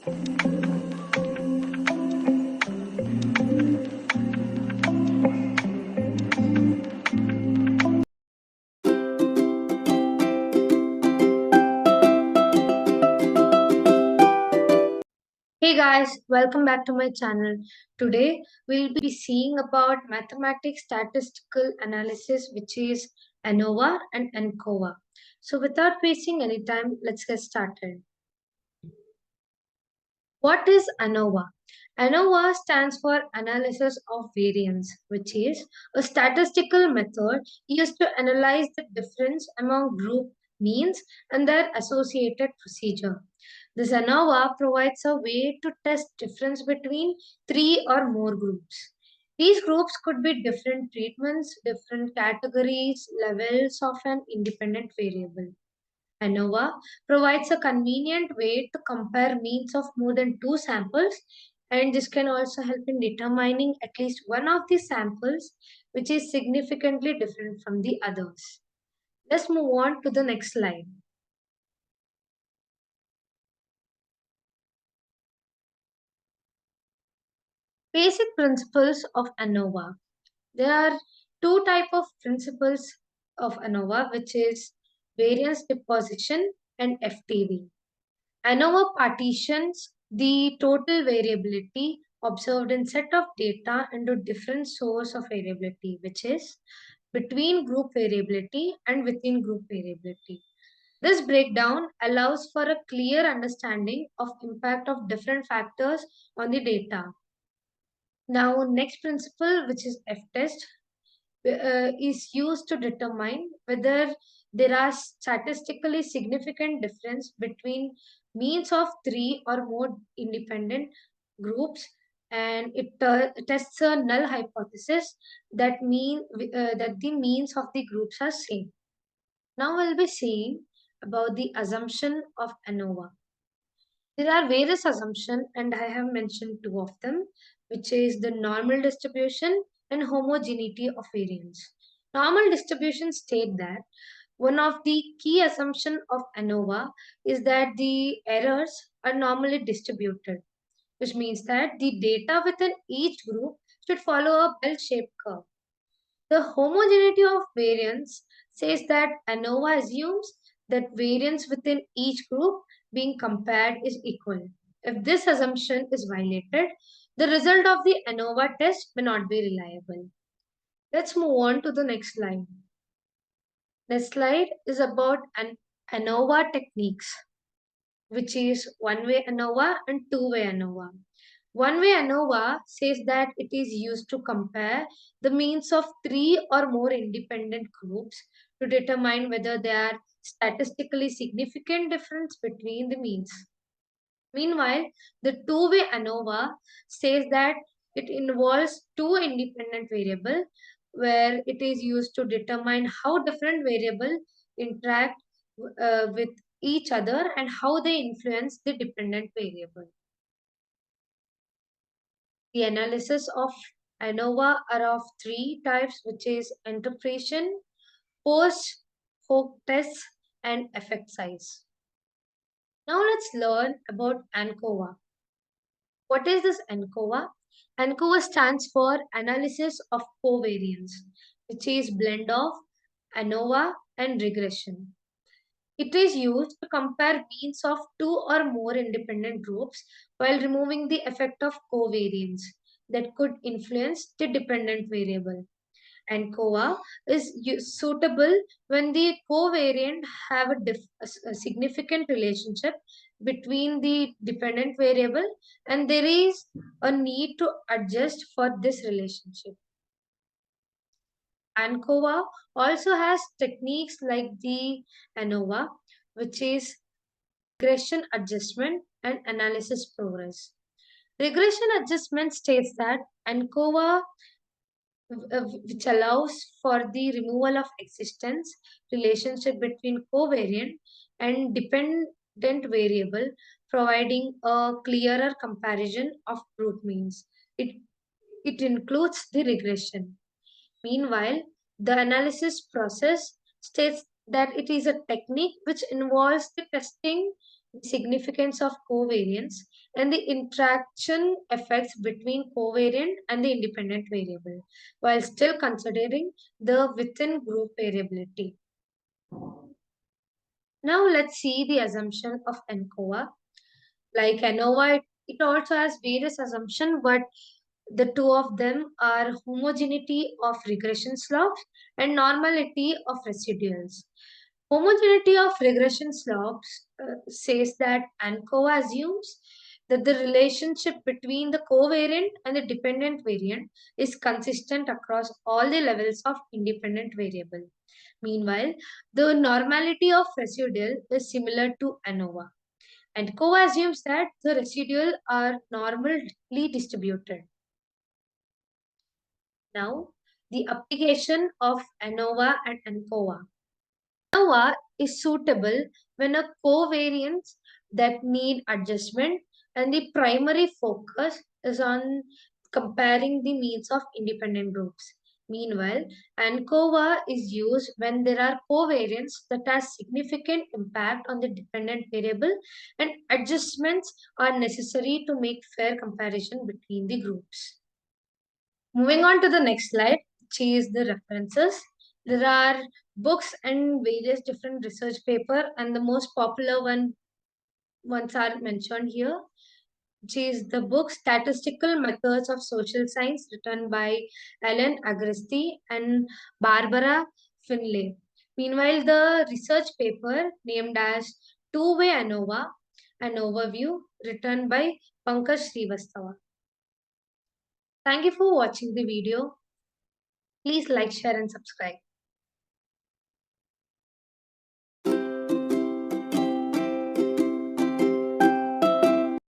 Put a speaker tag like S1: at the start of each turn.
S1: Hey guys, welcome back to my channel. Today we'll be seeing about mathematics statistical analysis, which is Anova and Ancova. So without wasting any time, let's get started. What is Anova? Anova stands for analysis of variance, which is a statistical method used to analyze the difference among group means and their associated procedure. This ANOVA provides a way to test difference between three or more groups. These groups could be different treatments, different categories, levels of an independent variable. ANOVA provides a convenient way to compare means of more than two samples, and this can also help in determining at least one of the samples which is significantly different from the others. Let's move on to the next slide. Basic principles of ANOVA. There are two type of principles of ANOVA, which is variance deposition and FTV. ANOVA partitions the total variability observed in set of data into different source of variability, which is between group variability and within group variability. This breakdown allows for a clear understanding of impact of different factors on the data. Now, next principle, which is F-test, is used to determine whether there are statistically significant difference between means of three or more independent groups, and it tests a null hypothesis that the means of the groups are same. Now we'll be seeing about the assumption of ANOVA. There are various assumptions, and I have mentioned two of them, which is the normal distribution and homogeneity of variance. Normal distribution state that one of the key assumptions of ANOVA is that the errors are normally distributed, which means that the data within each group should follow a bell-shaped curve. The homogeneity of variance says that ANOVA assumes that variance within each group being compared is equal. If this assumption is violated, the result of the ANOVA test may not be reliable. Let's move on to the next slide. This slide is about ANOVA techniques, which is one-way ANOVA and two-way ANOVA. One-way ANOVA says that it is used to compare the means of three or more independent groups to determine whether there are statistically significant difference between the means. Meanwhile, the two-way ANOVA says that it involves two independent variables where it is used to determine how different variables interact with each other and how they influence the dependent variable. The analysis of ANOVA are of three types, which is interpretation, post hoc tests, and effect size. Now let's learn about Ancova. What is this Ancova? Ancova stands for analysis of covariance, which is blend of ANOVA and regression. It is used to compare means of two or more independent groups while removing the effect of covariance that could influence the dependent variable. Ancova is suitable when the covariant have a significant relationship between the dependent variable and there is a need to adjust for this relationship. Ancova also has techniques like the ANOVA, which is regression adjustment and analysis progress. Regression adjustment states that Ancova, which allows for the removal of existence relationship between covariant and dependent variable, providing a clearer comparison of group means. It includes the regression. Meanwhile, the analysis process states that it is a technique which involves the testing the significance of covariance, and the interaction effects between covariant and the independent variable, while still considering the within group variability. Now let's see the assumption of Ancova. Like Anova, it also has various assumptions, but the two of them are homogeneity of regression slopes and normality of residuals. Homogeneity of regression slopes says that Ancova assumes that the relationship between the covariant and the dependent variant is consistent across all the levels of independent variable. Meanwhile, the normality of residual is similar to Anova. And co-assumes that the residual are normally distributed. Now, the application of Anova and Ancova. Anova is suitable when a covariance that need adjustment and the primary focus is on comparing the means of independent groups. Meanwhile, Ancova is used when there are covariants that has significant impact on the dependent variable and adjustments are necessary to make fair comparison between the groups. Moving on to the next slide, which is the references. There are books and various different research paper, and the most popular ones are mentioned here, which is the book Statistical Methods of Social Science, written by Ellen Agresti and Barbara Finlay. Meanwhile, the research paper named as Two-Way Anova, an overview, written by Pankaj Srivastava. Thank you for watching the video. Please like, share, and subscribe.